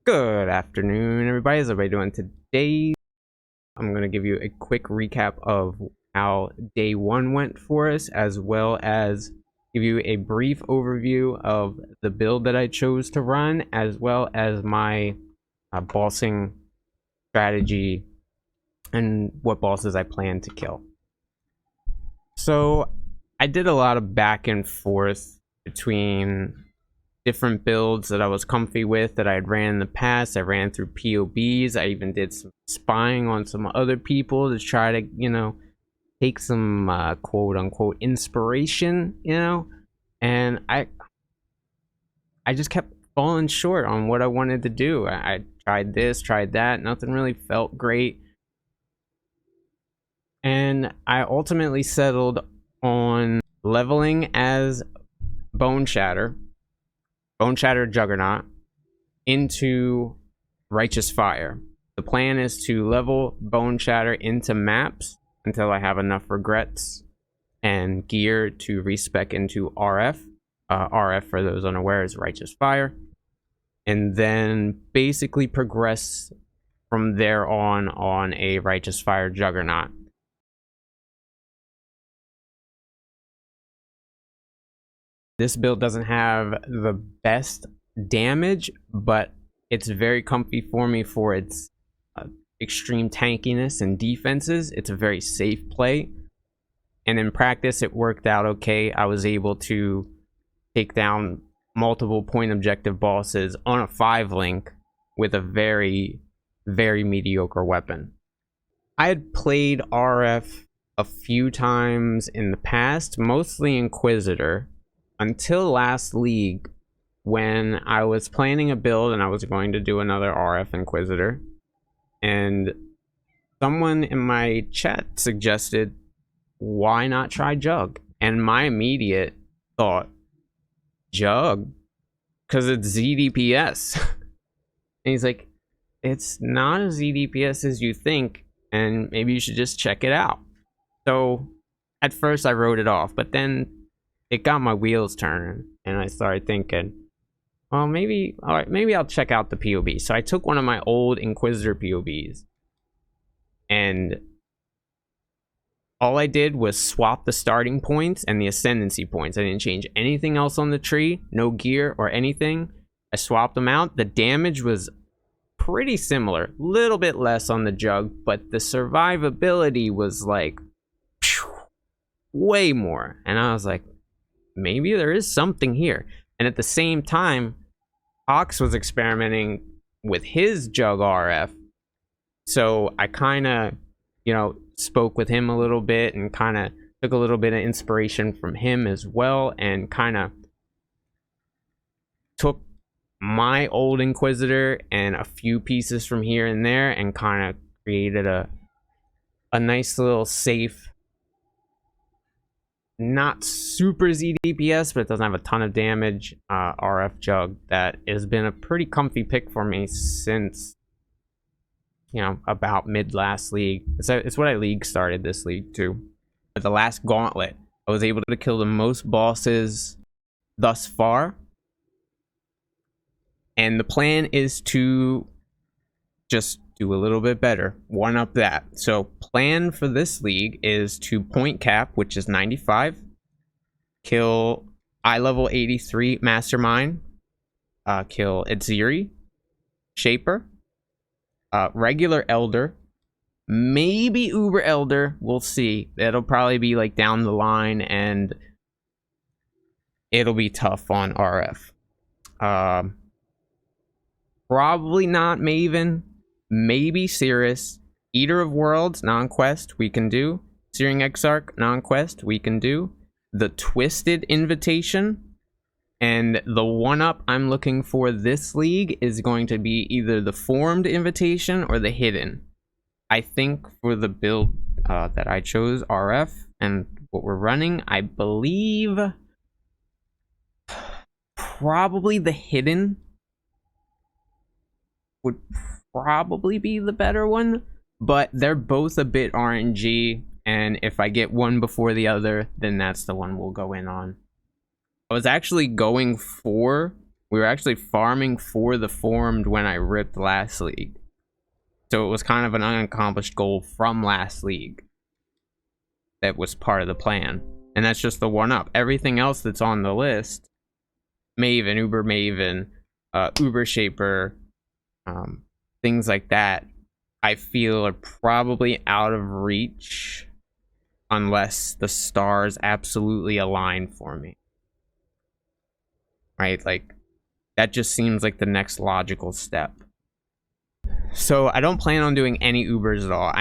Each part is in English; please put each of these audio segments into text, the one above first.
Good afternoon, everybody. How's everybody doing today? I'm going to give you a quick recap of how day one went for us, as well as give you a brief overview of the build that I chose to run, as well as my bossing strategy and what bosses I plan to kill. So I did a lot of back and forth between different builds that I was comfy with that I had ran in the past. I ran through POBs. I even did some spying on some other people to try to, take some quote unquote inspiration, and I just kept falling short on what I wanted to do. I tried this, tried that, nothing really felt great. And I ultimately settled on leveling as Bone Shatter Juggernaut into Righteous Fire. The plan is to level Bone Shatter into maps until I have enough regrets and gear to respec into RF. RF, for those unaware, is Righteous Fire. And then basically progress from there on a Righteous Fire Juggernaut. This build doesn't have the best damage, but it's very comfy for me for its extreme tankiness and defenses. It's a very safe play, and in practice it worked out okay. I was able to take down multiple point objective bosses on a 5-link with a very, very mediocre weapon. I had played RF a few times in the past, mostly Inquisitor, until last league when I was planning a build and I was going to do another RF Inquisitor, and someone in my chat suggested, why not try Jugg? And my immediate thought, Jugg? Because it's ZDPS. And he's like, it's not as ZDPS as you think, and maybe you should just check it out. So at first I wrote it off, but then it got my wheels turning, and I started thinking, well, maybe I'll check out the POB. So I took one of my old Inquisitor POBs, and all I did was swap the starting points and the ascendancy points. I didn't change anything else on the tree, no gear or anything. I swapped them out. The damage was pretty similar, a little bit less on the Jugg, but the survivability was like way more. And I was like, maybe there is something here. And at the same time, Ox was experimenting with his Jugg RF. So I kind of, spoke with him a little bit and kind of took a little bit of inspiration from him as well, and kind of took my old Inquisitor and a few pieces from here and there and kind of created a nice little safe, not super ZDPS, but it doesn't have a ton of damage, RF Jugg that has been a pretty comfy pick for me since, about mid last league. It's what I league started this league too. At the last gauntlet, I was able to kill the most bosses thus far, and the plan is to just do a little bit better, one up that. So plan for this league is to point cap, which is 95, kill eye level 83 Mastermind, kill Itziri, Shaper, regular Elder, maybe Uber Elder, we'll see. It'll probably be like down the line, and it'll be tough on RF. Probably not Maven, maybe Cirrus. Eater of Worlds, non-quest, we can do. Searing Exarch, non-quest, we can do. The Twisted Invitation, and the 1-up I'm looking for this league is going to be either the Formed Invitation or the Hidden. I think for the build that I chose, RF, and what we're running, I believe probably the Hidden would probably be the better one, but they're both a bit RNG, and if I get one before the other, then that's the one we'll go in on. I was actually going for We were actually farming for the formed when I ripped last league. So it was kind of an unaccomplished goal from last league that was part of the plan. And that's just the one up. Everything else that's on the list, Maven, Uber Maven, Uber Shaper, things like that, I feel are probably out of reach unless the stars absolutely align for me. Right? Like, that just seems like the next logical step. So I don't plan on doing any Ubers at all.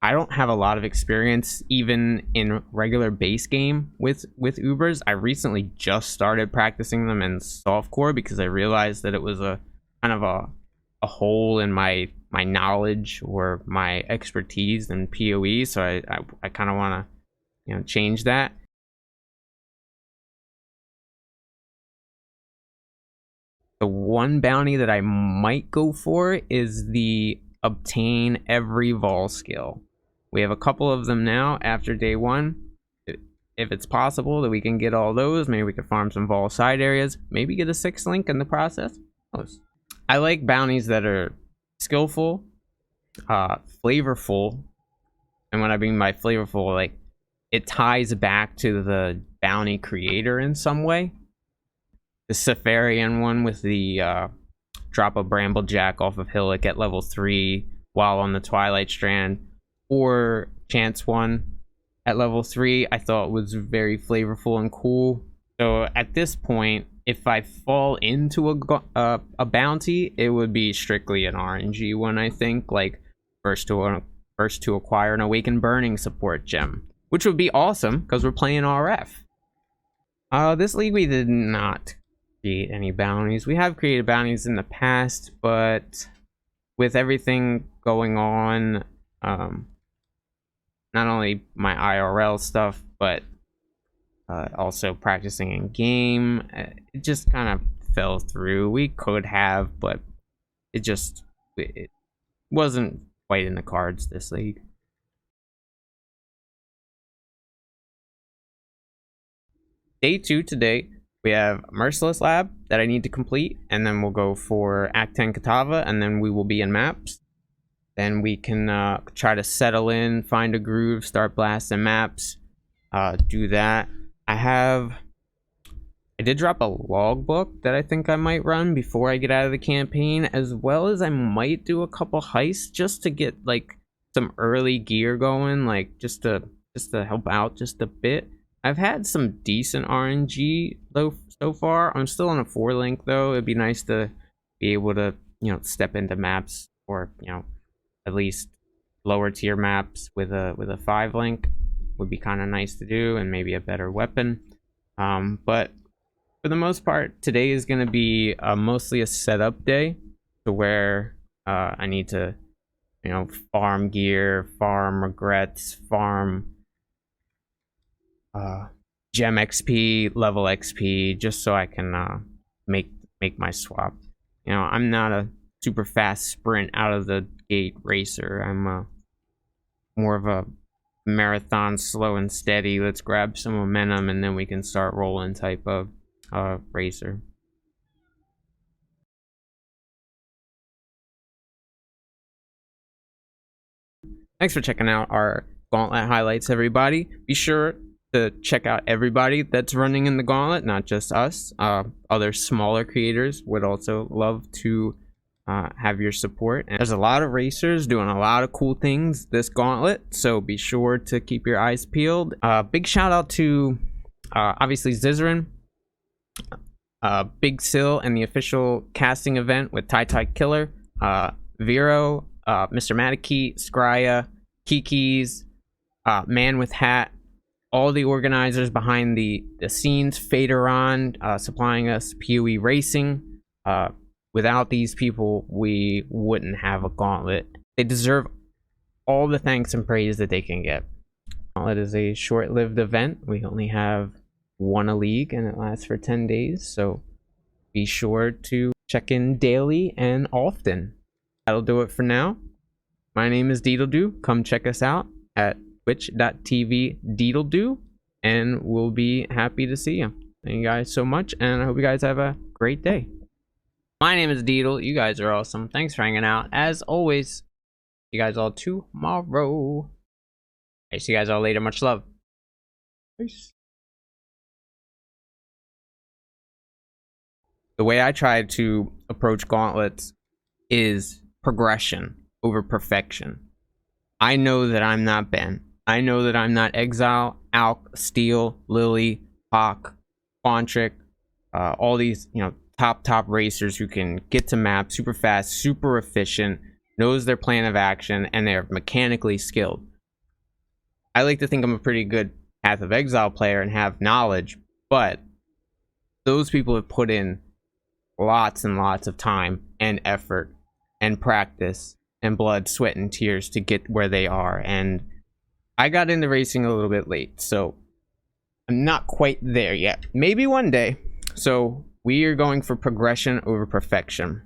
I don't have a lot of experience even in regular base game with Ubers. I recently just started practicing them in softcore because I realized that it was a kind of a hole in my knowledge or my expertise in PoE. So I kind of want to change that. The one bounty that I might go for is the obtain every vol skill. We have a couple of them now after day one. If it's possible that we can get all those, maybe we could farm some vol side areas, maybe get a 6th link in the process. I like bounties that are skillful, flavorful, and what I mean by flavorful, like it ties back to the bounty creator in some way. The Safarian one with the drop a Bramblejack off of Hillock at level 3 while on the Twilight Strand, or Chance one at level 3, I thought was very flavorful and cool. So at this point, if I fall into a bounty, it would be strictly an RNG one, I think, like first to acquire an Awakened Burning support gem, which would be awesome because we're playing RF. This league we did not create any bounties. We have created bounties in the past, but with everything going on, not only my IRL stuff, but also practicing in game, it just kind of fell through. We could have, but it wasn't quite in the cards this league. Day 2 today, we have Merciless Lab that I need to complete, and then we'll go for Act 10 Katava, and then we will be in maps. Then we can try to settle in, find a groove, start blasting maps, do that. I did drop a logbook that I think I might run before I get out of the campaign, as well as I might do a couple heists just to get like some early gear going, like just to help out just a bit. I've had some decent RNG though so far. I'm still on a 4 link though. It'd be nice to be able to, step into maps, or, at least lower tier maps with a 5 link would be kind of nice to do, and maybe a better weapon. But for the most part, today is going to be mostly a setup day, to where I need to, farm gear, farm regrets, farm gem XP, level XP, just so I can make my swap. I'm not a super fast sprint out of the gate racer. I'm more of a marathon, slow and steady, let's grab some momentum and then we can start rolling type of racer. Thanks for checking out our Gauntlet highlights, everybody. Be sure to check out everybody that's running in the Gauntlet, not just us. Other smaller creators would also love to have your support. And there's a lot of racers doing a lot of cool things this Gauntlet, so be sure to keep your eyes peeled. Big shout out to obviously Zizarin, Big Sill, and the official casting event with Tai Killer, Vero, Mr. Matiki, Scrya, Kiki's, Man with Hat, all the organizers behind the scenes, Faderon, supplying us PoE racing. Without these people, we wouldn't have a Gauntlet. They deserve all the thanks and praise that they can get. Gauntlet is a short-lived event. We only have one a league, and it lasts for 10 days, so be sure to check in daily and often. That'll do it for now. My name is Deedledo. Come check us out at twitch.tv Deedledo, and we'll be happy to see you. Thank you guys so much, and I hope you guys have a great day. My name is Deedle. You guys are awesome. Thanks for hanging out. As always, see you guys all tomorrow. I see you guys all later. Much love. Peace. The way I try to approach gauntlets is progression over perfection. I know that I'm not Ben. I know that I'm not Exile, Alk, Steel, Lily, Hawk, Quantric, all these, top racers who can get to map super fast, super efficient, knows their plan of action, and they're mechanically skilled. I like to think I'm a pretty good Path of Exile player and have knowledge, but those people have put in lots and lots of time and effort and practice and blood, sweat, and tears to get where they are. And I got into racing a little bit late, so I'm not quite there yet. Maybe one day. So we are going for progression over perfection.